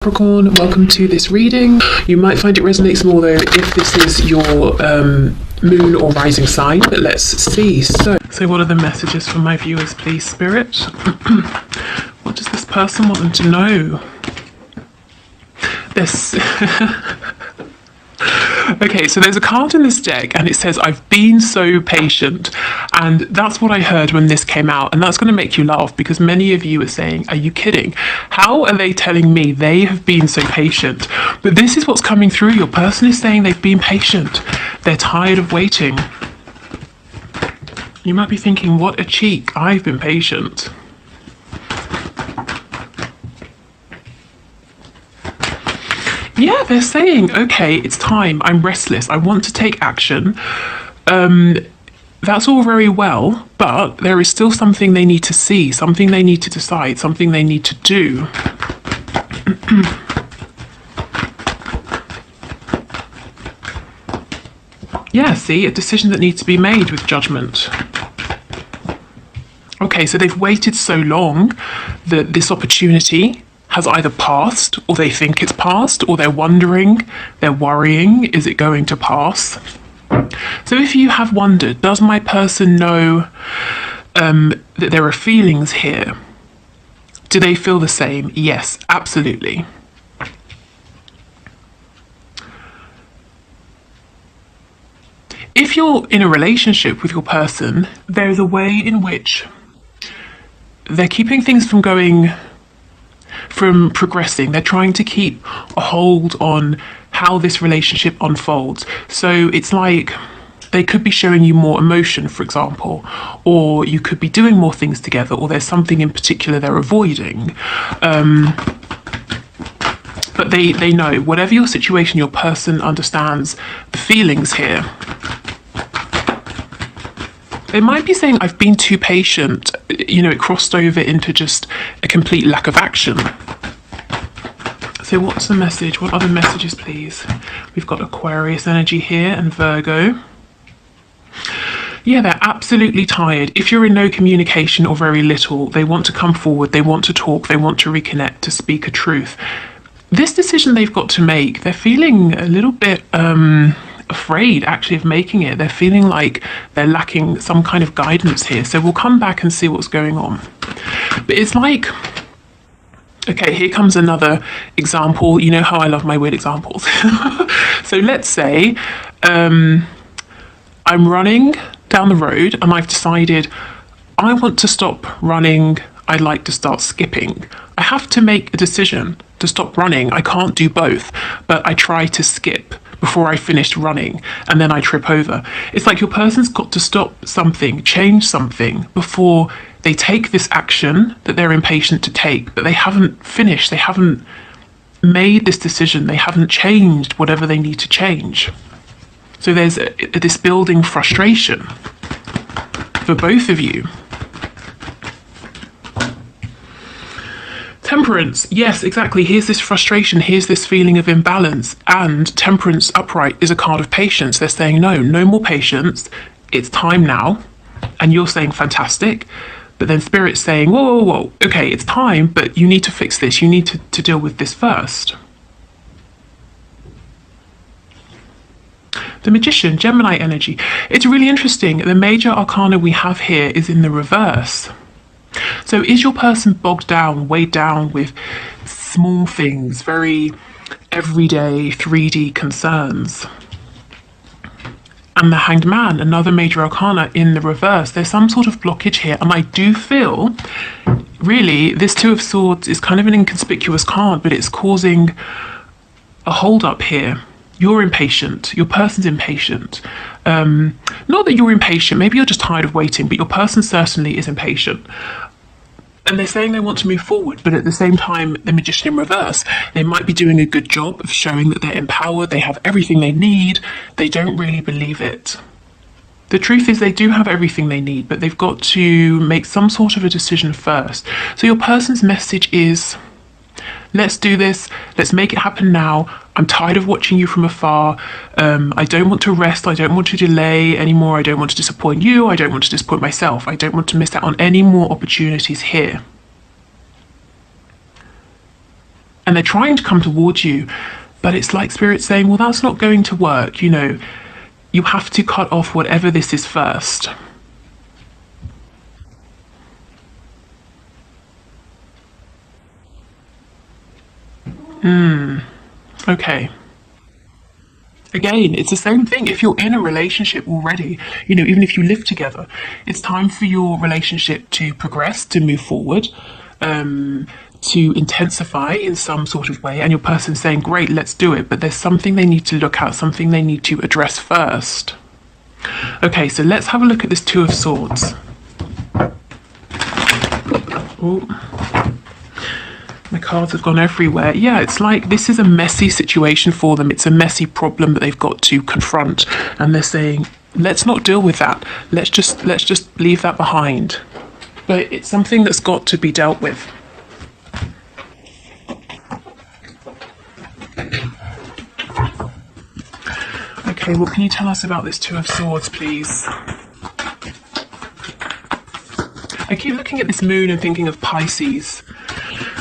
Capricorn, welcome to this reading. You might find it resonates more though if this is your moon or rising sign, but let's see. So what are the messages for my viewers, please, Spirit? What does this person want them to know? This Okay, so there's a card in this deck and it says, I've been so patient. And that's what I heard when this came out. And that's going to make you laugh because many of you are saying, are you kidding? How are they telling me they have been so patient? But this is what's coming through. Your person is saying they've been patient. They're tired of waiting. You might be thinking, what a cheek. I've been patient. Yeah, they're saying, okay, it's time. I'm restless. I want to take action. That's all very well, but there is still something they need to see, something they need to decide, something they need to do. Yeah, see, a decision that needs to be made with judgment. Okay, so they've waited so long that this opportunity has either passed, or they think it's passed, or they're wondering, they're worrying, is it going to pass? So if you have wondered, does my person know that there are feelings here? Do they feel the same? Yes, absolutely. If you're in a relationship with your person, there's a way in which they're keeping things from progressing. They're trying to keep a hold on how this relationship unfolds. So it's like they could be showing you more emotion, for example, or you could be doing more things together, or there's something in particular they're avoiding. But they know, whatever your situation, your person understands the feelings here. They might be saying, I've been too patient. You know, it crossed over into just a complete lack of action. So what's the message? What other messages, please? We've got Aquarius energy here and Virgo. Yeah, they're absolutely tired. If you're in no communication or very little, they want to come forward, they want to talk, they want to reconnect, to speak a truth. This decision they've got to make, they're feeling a little bit afraid actually of making it. They're feeling like they're lacking some kind of guidance here. So we'll come back and see what's going on. But it's like, okay, here comes another example. You know how I love my weird examples. So let's say I'm running down the road and I've decided I want to stop running. I'd like to start skipping. I have to make a decision to stop running. I can't do both, but I try to skip before I finished running and then I trip over. It's like your person's got to stop something, change something before they take this action that they're impatient to take, but they haven't finished, they haven't made this decision, they haven't changed whatever they need to change. So there's this building frustration for both of you. Temperance, yes, exactly. Here's this frustration, here's this feeling of imbalance, and Temperance upright is a card of patience. They're saying, no more patience, it's time now. And you're saying, fantastic. But then Spirit's saying, whoa, okay, it's time, but you need to fix this. You need to deal with this first. The Magician, Gemini energy. It's really interesting. The major arcana we have here is in the reverse. So is your person bogged down, weighed down with small things, very everyday 3D concerns? And the Hanged Man, another major arcana in the reverse. There's some sort of blockage here. And I do feel, really, this Two of Swords is kind of an inconspicuous card, but it's causing a hold up here. You're impatient. Your person's impatient. Not that you're impatient. Maybe you're just tired of waiting, but your person certainly is impatient. And they're saying they want to move forward, but at the same time, the Magician in reverse, they might be doing a good job of showing that they're empowered, they have everything they need, they don't really believe it. The truth is they do have everything they need, but they've got to make some sort of a decision first. So your person's message is, let's do this, let's make it happen now. I'm tired of watching you from afar. I don't want to rest, I don't want to delay anymore, I don't want to disappoint you, I don't want to disappoint myself, I don't want to miss out on any more opportunities here. and they're trying to come towards you, but it's like Spirit saying, well, that's not going to work. You know, you have to cut off whatever this is first. Okay. Again, it's the same thing. If you're in a relationship already, you know, even if you live together, it's time for your relationship to progress, to move forward, to intensify in some sort of way. And your person's saying, great, let's do it. But there's something they need to look at, something they need to address first. Okay, so let's have a look at this Two of Swords. Oh. My cards have gone everywhere. Yeah, it's like this is a messy situation for them. It's a messy problem that they've got to confront. And they're saying, let's not deal with that. Let's just leave that behind. But it's something that's got to be dealt with. Okay, what can you tell us about this Two of Swords, please? I keep looking at this moon and thinking of Pisces.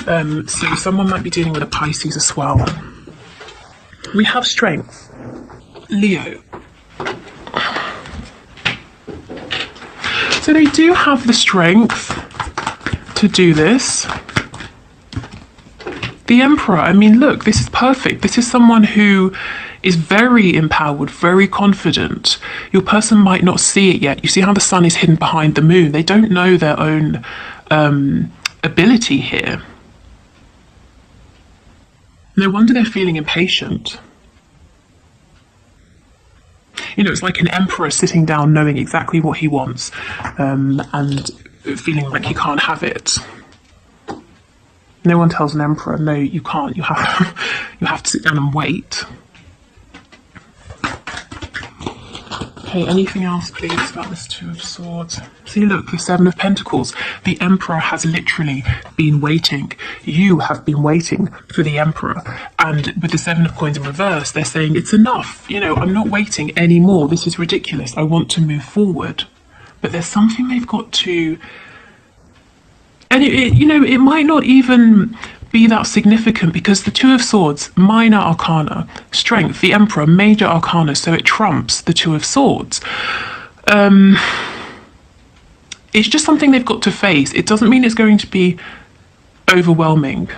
So someone might be dealing with a Pisces as well. We have strength. Leo. So they do have the strength to do this. The Emperor, I mean, look, this is perfect. This is someone who is very empowered, very confident. Your person might not see it yet. You see how the sun is hidden behind the moon. They don't know their own ability here. No wonder they're feeling impatient. You know, it's like an emperor sitting down knowing exactly what he wants, and feeling like he can't have it. No one tells an emperor, no, you can't, you have to sit down and wait. Okay, anything else, please, about this Two of Swords? See, look, the Seven of Pentacles. The Emperor has literally been waiting. You have been waiting for the Emperor. And with the Seven of Coins in reverse, they're saying, it's enough. You know, I'm not waiting anymore. This is ridiculous. I want to move forward. But there's something they've got to... And, you know, it might not even be that significant because the Two of Swords, minor arcana, strength, the Emperor, major arcana, so it trumps the Two of Swords. It's just something they've got to face. It doesn't mean it's going to be overwhelming.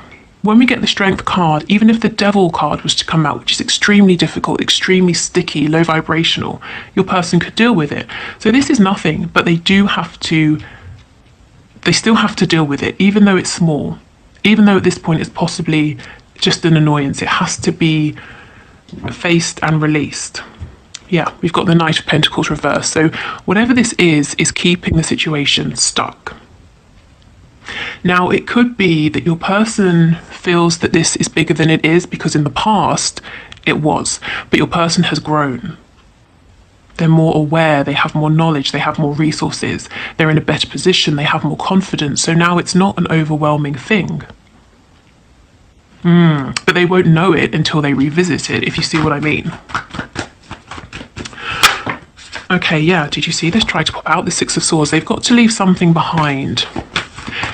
When we get the Strength card, even if the Devil card was to come out, which is extremely difficult, extremely sticky, low vibrational, your person could deal with it. So this is nothing, but they still have to deal with it, even though it's small. Even though at this point it's possibly just an annoyance, it has to be faced and released. Yeah, we've got the Knight of Pentacles reversed. So whatever this is keeping the situation stuck. Now, it could be that your person feels that this is bigger than it is because in the past it was, but your person has grown. They're more aware, they have more knowledge, they have more resources, they're in a better position, they have more confidence. So now it's not an overwhelming thing. But they won't know it until they revisit it, if you see what I mean. Okay, yeah, did you see this? Try to pop out the Six of Swords. They've got to leave something behind.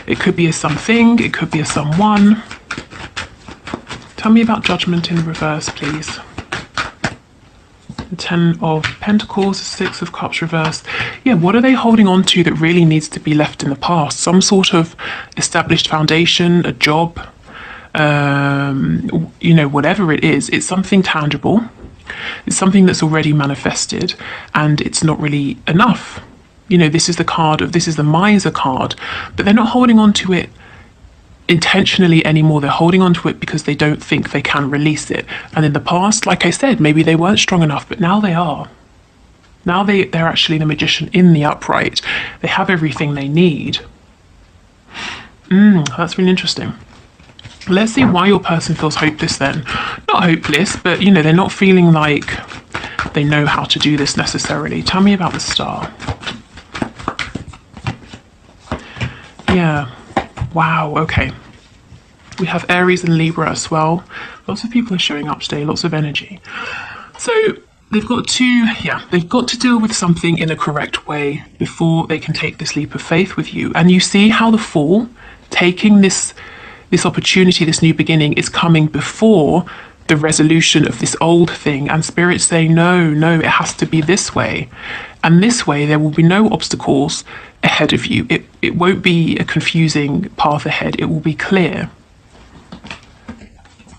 It could be a something, it could be a someone. Tell me about Judgment in reverse, please. The Ten of Pentacles, the Six of Cups reversed. Yeah, what are they holding on to that really needs to be left in the past? Some sort of established foundation, a job, you know, whatever it is. It's something tangible. It's something that's already manifested and it's not really enough. You know, this is the Miser card, but they're not holding on to it intentionally anymore. They're holding on to it because they don't think they can release it. And in the past, like I said, maybe they weren't strong enough, but now they are. Now they're actually the Magician in the upright. They have everything they need. That's really interesting. Let's see why your person feels hopeless then. Not hopeless, but you know, they're not feeling like they know how to do this necessarily. Tell me about the Star. Yeah. Wow, okay. We have Aries and Libra as well. Lots of people are showing up today, lots of energy. So they've got to deal with something in a correct way before they can take this leap of faith with you. And you see how the Fool, taking this this opportunity, this new beginning is coming before the resolution of this old thing. And Spirit's saying, no, no, it has to be this way. And this way, there will be no obstacles ahead of you. It won't be a confusing path ahead. It will be clear.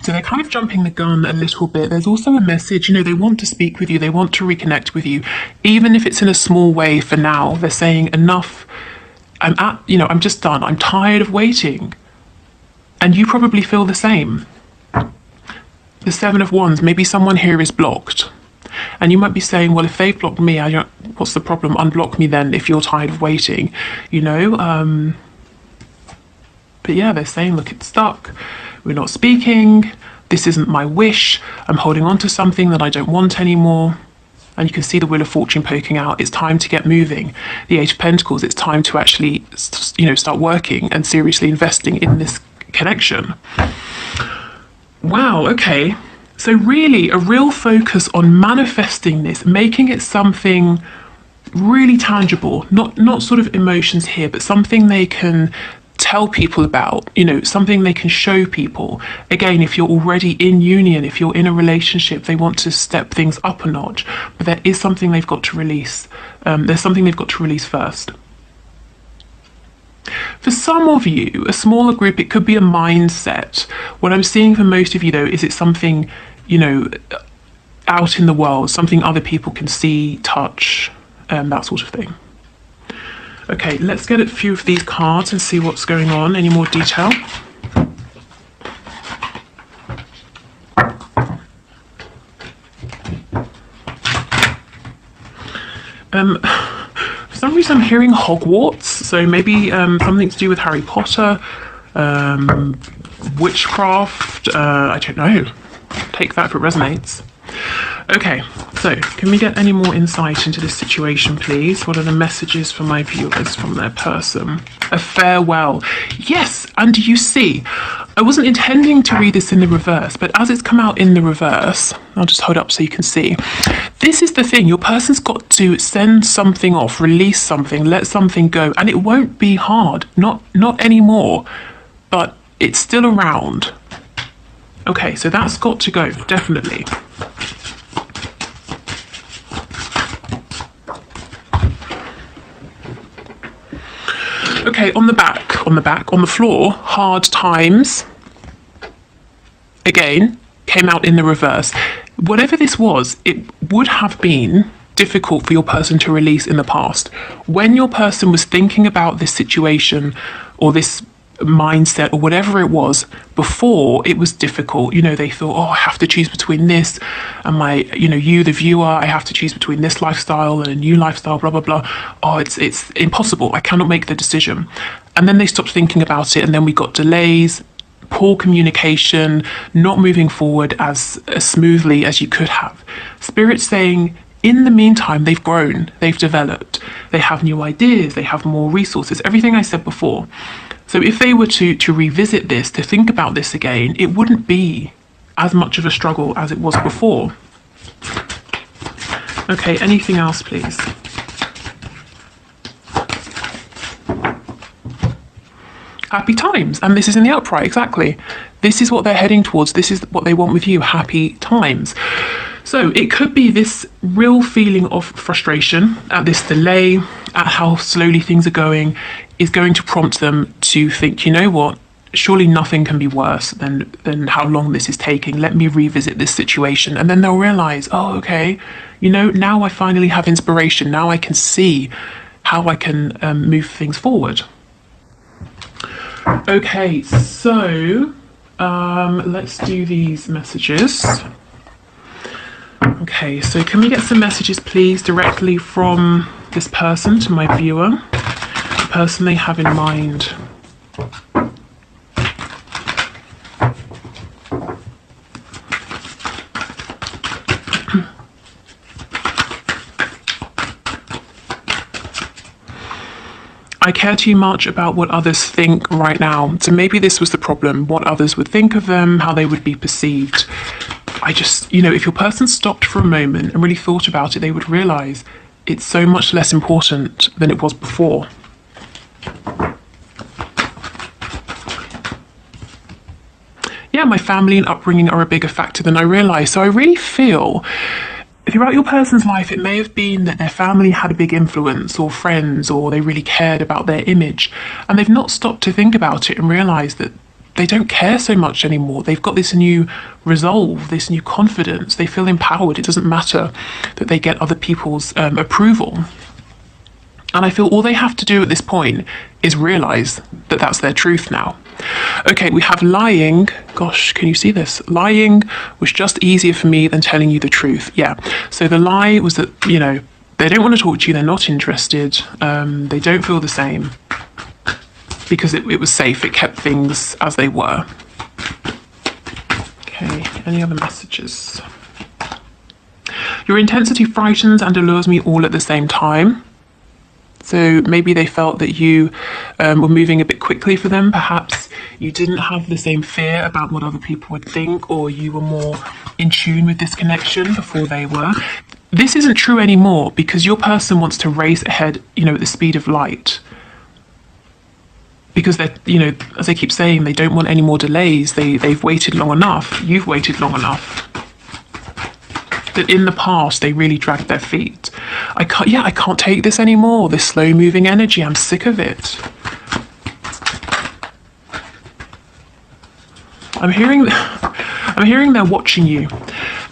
So they're kind of jumping the gun a little bit. There's also a message, they want to speak with you. They want to reconnect with you, even if it's in a small way for now. They're saying, enough. I'm just done. I'm tired of waiting. And you probably feel the same. The Seven of Wands, maybe someone here is blocked. And you might be saying, well, if they've blocked me, what's the problem? Unblock me then if you're tired of waiting, But yeah, they're saying, look, it's stuck. We're not speaking. This isn't my wish. I'm holding on to something that I don't want anymore. And you can see the Wheel of Fortune poking out. It's time to get moving. The Eight of Pentacles, it's time to actually, start working and seriously investing in this connection. Wow, okay. So really a real focus on manifesting this, making it something really tangible, not sort of emotions here, but something they can tell people about, something they can show people. Again, if you're already in union, if you're in a relationship, they want to step things up a notch, but there is something they've got to release. There's something they've got to release first. For some of you, a smaller group, it could be a mindset. What I'm seeing for most of you, though, is it's something, out in the world, something other people can see, touch, that sort of thing. Okay, let's get a few of these cards and see what's going on. Any more detail? For some reason I'm hearing Hogwarts, so maybe something to do with Harry Potter, witchcraft, I don't know. Take that if it resonates. Okay, so can we get any more insight into this situation, please? What are the messages for my viewers from their person? A farewell. Yes, and you see, I wasn't intending to read this in the reverse, but as it's come out in the reverse, I'll just hold up so you can see. This is the thing, your person's got to send something off, release something, let something go, and it won't be hard, not anymore, but it's still around. Okay, so that's got to go, definitely. Okay, on the floor, hard times, again, came out in the reverse. Whatever this was, it would have been difficult for your person to release in the past. When your person was thinking about this situation or this mindset or whatever it was before, it was difficult. They thought, oh, I have to choose between this and my, you, the viewer, I have to choose between this lifestyle and a new lifestyle, blah, blah, blah. Oh, it's impossible. I cannot make the decision. And then they stopped thinking about it. And then we got delays, poor communication, not moving forward as smoothly as you could have. Spirit's saying, in the meantime, they've grown, they've developed, they have new ideas, they have more resources, everything I said before. So if they were to revisit this, to think about this again, it wouldn't be as much of a struggle as it was before. Okay, anything else, please? Happy times. And this is in the upright, exactly. This is what they're heading towards. This is what they want with you, happy times. So it could be this real feeling of frustration at this delay, at how slowly things are going, is going to prompt them to think, you know what, surely nothing can be worse than how long this is taking. Let me revisit this situation. And then they'll realize, oh, okay, now I finally have inspiration. Now I can see how I can move things forward. Okay, so let's do these messages. Okay, so can we get some messages, please, directly from this person to my viewer? The person they have in mind. I care too much about what others think right now. So maybe this was the problem, what others would think of them, how they would be perceived. I just, if your person stopped for a moment and really thought about it, they would realize it's so much less important than it was before. my family and upbringing are a bigger factor than I realised. So I really feel throughout your person's life, it may have been that their family had a big influence, or friends, or they really cared about their image, and they've not stopped to think about it and realise that they don't care so much anymore. They've got this new resolve, this new confidence. They feel empowered. It doesn't matter that they get other people's approval. And I feel all they have to do at this point is realise that that's their truth now. Okay, we have lying. Gosh, can you see this? Lying was just easier for me than telling you the truth. Yeah. So the lie was that, you know, they don't want to talk to you. They're not interested. They don't feel the same because it was safe. It kept things as they were. Okay, any other messages? Your intensity frightens and allures me all at the same time. So maybe they felt that you were moving a bit quickly for them. Perhaps you didn't have the same fear about what other people would think, or you were more in tune with this connection before they were. This isn't true anymore because your person wants to race ahead, you know, at the speed of light. Because they're, you know, as I keep saying, they don't want any more delays. They've waited long enough. You've waited long enough. That in the past they really dragged their feet. I can't take this anymore, this slow moving energy. I'm sick of it. I'm hearing they're watching you.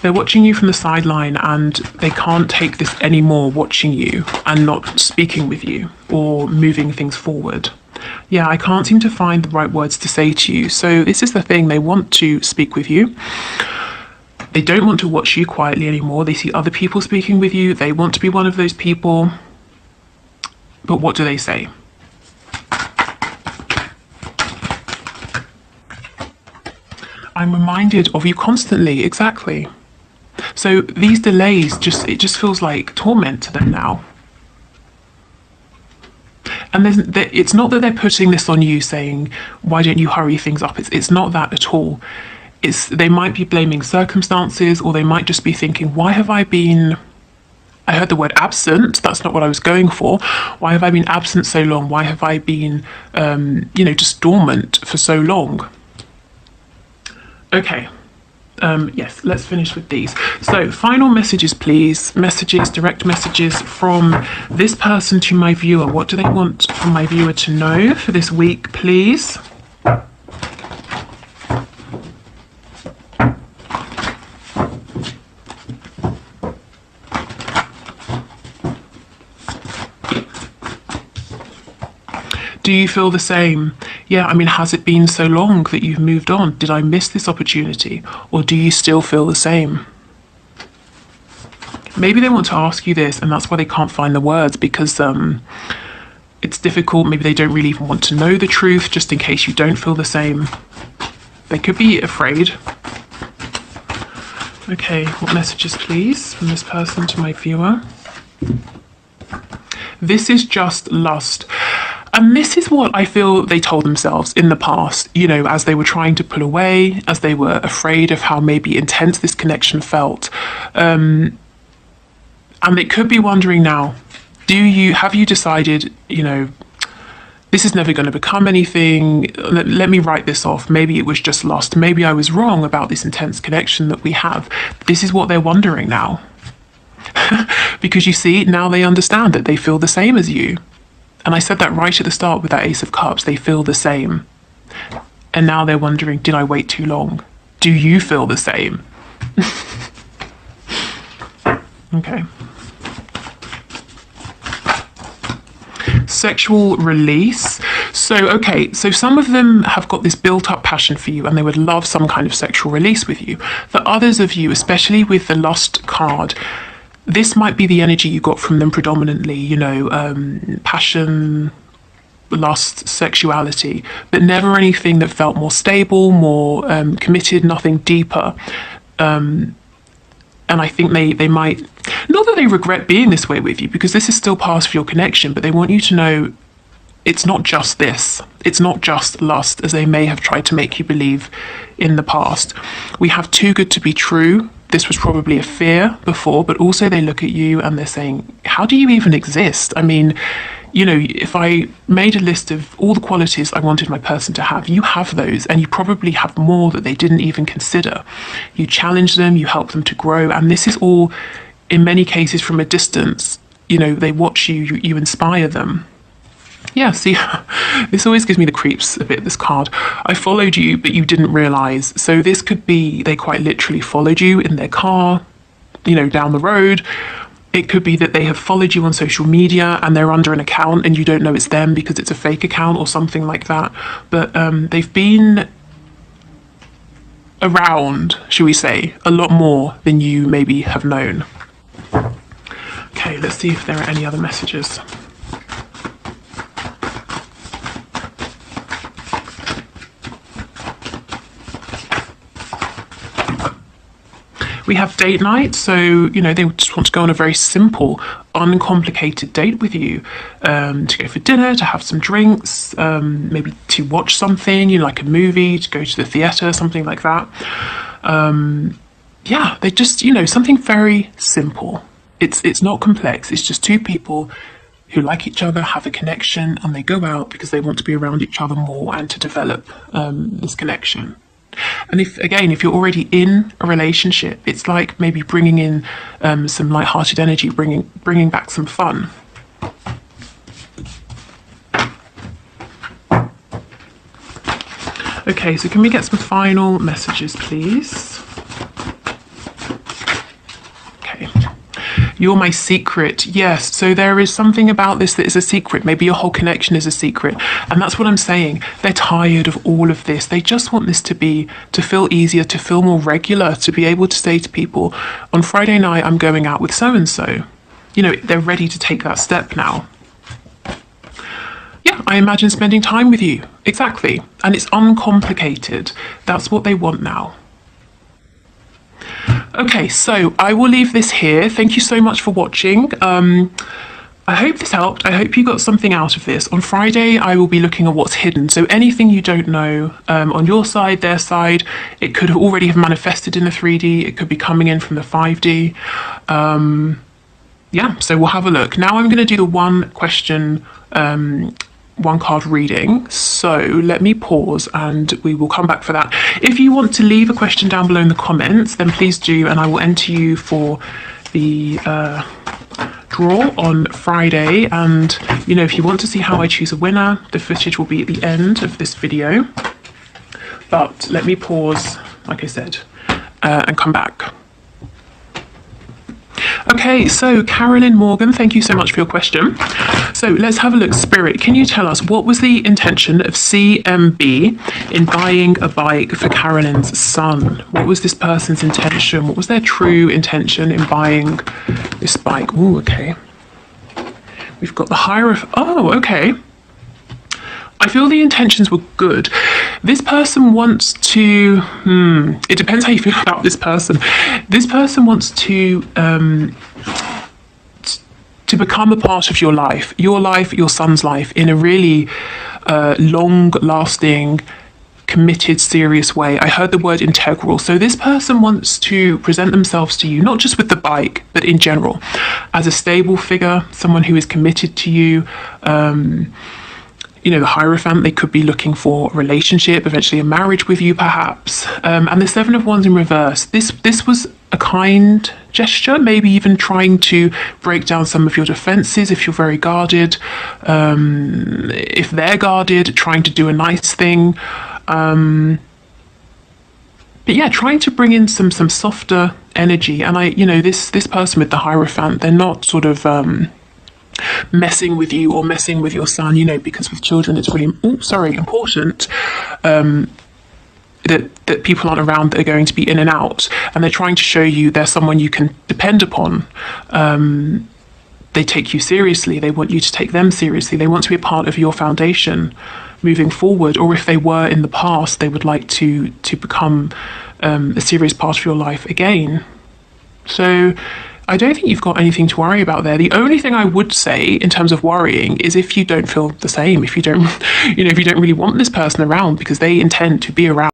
They're watching you from the sideline, and they can't take this anymore, watching you and not speaking with you or moving things forward. Yeah, I can't seem to find the right words to say to you. So this is the thing, they want to speak with you. They don't want to watch you quietly anymore. They see other people speaking with you. They want to be one of those people. But what do they say? I'm reminded of you constantly. Exactly. So these delays, it just feels like torment to them now. And it's not that they're putting this on you, saying, why don't you hurry things up? It's not that at all. They might be blaming circumstances, or they might just be thinking, why have I been, I heard the word absent, that's not what I was going for. Why have I been absent so long? Why have I been, you know, just dormant for so long? Okay, yes, let's finish with these. So final messages, please. Messages, direct messages from this person to my viewer. What do they want from my viewer to know for this week, please? Do you feel the same? Yeah, I mean, has it been so long that you've moved on? Did I miss this opportunity? Or do you still feel the same? Maybe they want to ask you this, and that's why they can't find the words, because it's difficult. Maybe they don't really even want to know the truth, just in case you don't feel the same. They could be afraid. Okay, what messages, please, from this person to my viewer? This is just lust. And this is what I feel they told themselves in the past, you know, as they were trying to pull away, as they were afraid of how maybe intense this connection felt. And they could be wondering now, have you decided, you know, this is never going to become anything. Let me write this off. Maybe it was just lust. Maybe I was wrong about this intense connection that we have. This is what they're wondering now. Because you see, now they understand that they feel the same as you. And I said that right at the start with that Ace of Cups. They feel the same. And now they're wondering, did I wait too long? Do you feel the same? Okay. Sexual release. So, okay, so some of them have got this built up passion for you and they would love some kind of sexual release with you. For others of you, especially with the lust card, this might be the energy you got from them predominantly, you know, passion, lust, sexuality, but never anything that felt more stable, more committed, nothing deeper. And I think they might, not that they regret being this way with you, because this is still part of your connection, but they want you to know it's not just this. It's not just lust, as they may have tried to make you believe in the past. We have too good to be true. This was probably a fear before, but also they look at you and they're saying, how do you even exist? I mean, You know, if I made a list of all the qualities I wanted my person to have, you have those, and you probably have more that they didn't even consider. You challenge them, you help them to grow, and this is all, in many cases, from a distance. You know, they watch you, you inspire them. Yeah, see, this always gives me the creeps a bit, this card. I followed you, but you didn't realise. So this could be they quite literally followed you in their car, you know, down the road. It could be that they have followed you on social media and they're under an account and you don't know it's them because it's a fake account or something like that. But they've been around, shall we say, a lot more than you maybe have known. Okay, let's see if there are any other messages. We have date night, so, you know, they just want to go on a very simple, uncomplicated date with you, to go for dinner, to have some drinks, maybe to watch something, you know, like a movie, to go to the theatre, something like that. Yeah, they just, you know, something very simple. It's not complex, it's just two people who like each other, have a connection, and they go out because they want to be around each other more and to develop this connection. And if you're already in a relationship, it's like maybe bringing in some light-hearted energy, bringing back some fun. Okay, so can we get some final messages, please? Okay. You're my secret. Yes, so there is something about this that is a secret. Maybe your whole connection is a secret. And that's what I'm saying. They're tired of all of this. They just want this to feel easier, to feel more regular, to be able to say to people, on Friday night, I'm going out with so-and-so. You know, they're ready to take that step now. Yeah, I imagine spending time with you. Exactly. And it's uncomplicated. That's what they want now. Okay, so I will leave this here. Thank you so much for watching. I hope this helped. I hope you got something out of this. On Friday, I will be looking at what's hidden. So anything you don't know on your side, their side, it could have already have manifested in the 3D. It could be coming in from the 5D. Yeah, so we'll have a look. Now I'm going to do the one question, one card reading. So let me pause and we will come back for that. If you want to leave a question down below in the comments, then please do, and I will enter you for the draw on Friday. And you know, if you want to see how I choose a winner, the footage will be at the end of this video. But let me pause, like I said, and come back. Okay, so Carolyn Morgan, thank you so much for your question. So let's have a look. Spirit, can you tell us what was the intention of CMB in buying a bike for Carolyn's son? What was this person's intention? What was their true intention in buying this bike? Oh, okay. We've got the Hierophant. Oh, okay. I feel the intentions were good. This person wants to, it depends how you feel about this person. This person wants to become a part of your life, your son's life, in a really long-lasting, committed, serious way. I heard the word integral. So this person wants to present themselves to you, not just with the bike, but in general, as a stable figure, someone who is committed to you. You know, the Hierophant, they could be looking for a relationship, eventually a marriage with you, perhaps. And the Seven of Wands in reverse. This was a kind gesture, maybe even trying to break down some of your defenses if you're very guarded. If they're guarded, trying to do a nice thing. But yeah, trying to bring in some softer energy. And you know, this person with the Hierophant, they're not sort of messing with you or messing with your son, you know, because with children it's really important that people aren't around that are going to be in and out, and they're trying to show you they're someone you can depend upon. They take you seriously, they want you to take them seriously, they want to be a part of your foundation moving forward, or if they were in the past, they would like to become a serious part of your life again. So I don't think you've got anything to worry about there. The only thing I would say in terms of worrying is if you don't feel the same, if you don't, you know, if you don't really want this person around because they intend to be around